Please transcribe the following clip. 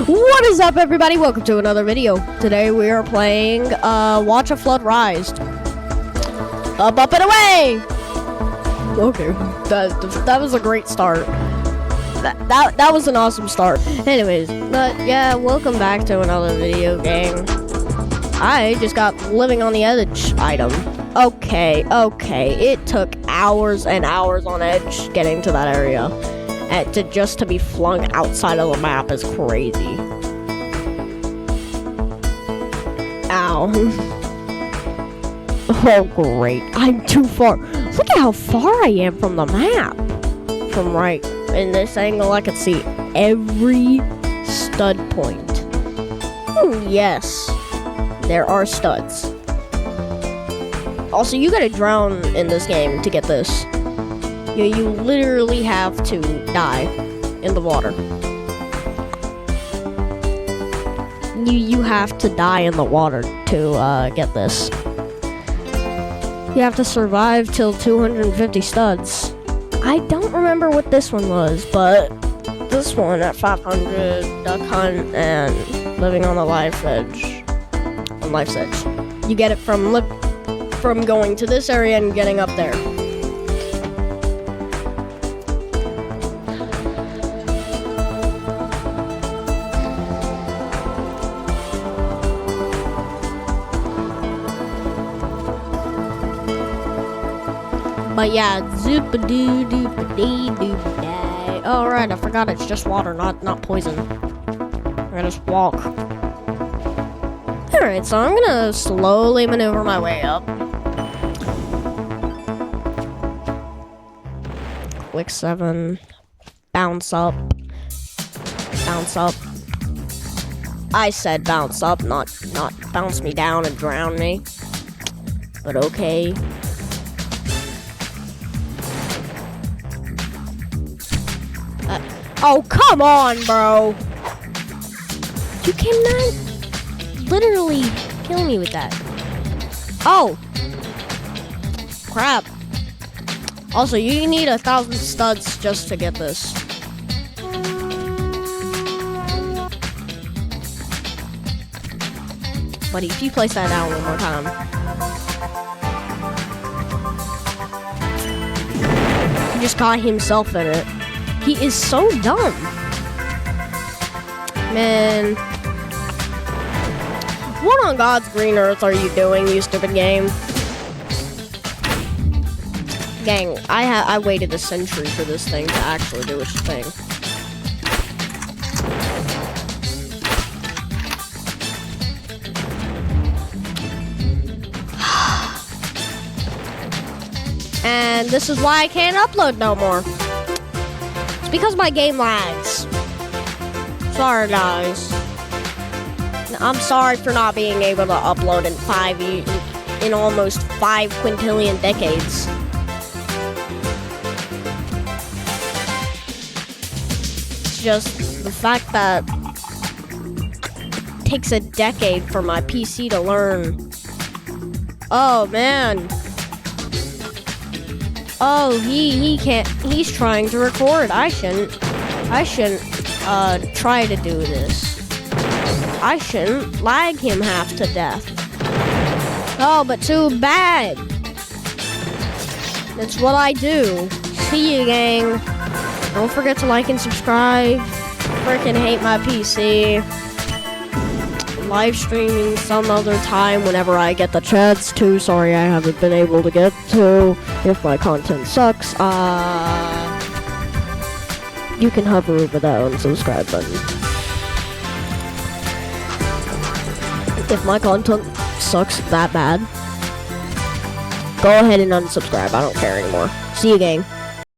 What is up, everybody? Welcome to another video. Today we are playing Watch a Flood Rise. Up and away! Okay, that was a great start. That was an awesome start. Anyways, but yeah, welcome back to another video game. I just got living on the edge item. Okay, it took hours and hours on edge getting to that area. And just to be flung outside of the map is crazy. Ow. Oh great, I'm too far. Look at how far I am from the map. From right in this angle, I can see every stud point. Oh yes, there are studs. Also, you gotta drown in this game to get this. You literally have to die in the water. You have to die in the water to get this. You have to survive till 250 studs. I don't remember what this one was, but this one at 500 duck hunt and living on the life's edge. On life's edge. You get it from going to this area and getting up there. But yeah, zoop-a-doo-doop-a-dee-doop-a-day. Oh, right, I forgot it's just water, not poison. I'm gonna just walk. Alright, so I'm gonna slowly maneuver my way up. Quick 7. Bounce up. Bounce up. I said bounce up, not bounce me down and drown me. But okay. Oh, come on, bro. You cannot literally kill me with that. Oh. Crap. Also, you need 1,000 studs just to get this. Buddy, if you place that down one more time. He just got himself in it. He is so dumb. Man. What on God's green earth are you doing, you stupid game? Gang, I waited a century for this thing to actually do its thing. And this is why I can't upload no more. Because my game lags. Sorry, guys. I'm sorry for not being able to upload in almost 5 quintillion decades. It's just the fact that it takes a decade for my PC to learn. Oh man. Oh, he can't. He's trying to record. I shouldn't try to do this. I shouldn't lag him half to death. Oh, but too bad. That's what I do. See you, gang. Don't forget to like and subscribe. Freaking hate my PC. Live streaming some other time whenever I get the chance to. Sorry I haven't been able to get to. If my content sucks, you can hover over that unsubscribe button. If my content sucks that bad, go ahead and unsubscribe. I don't care anymore. See you, gang.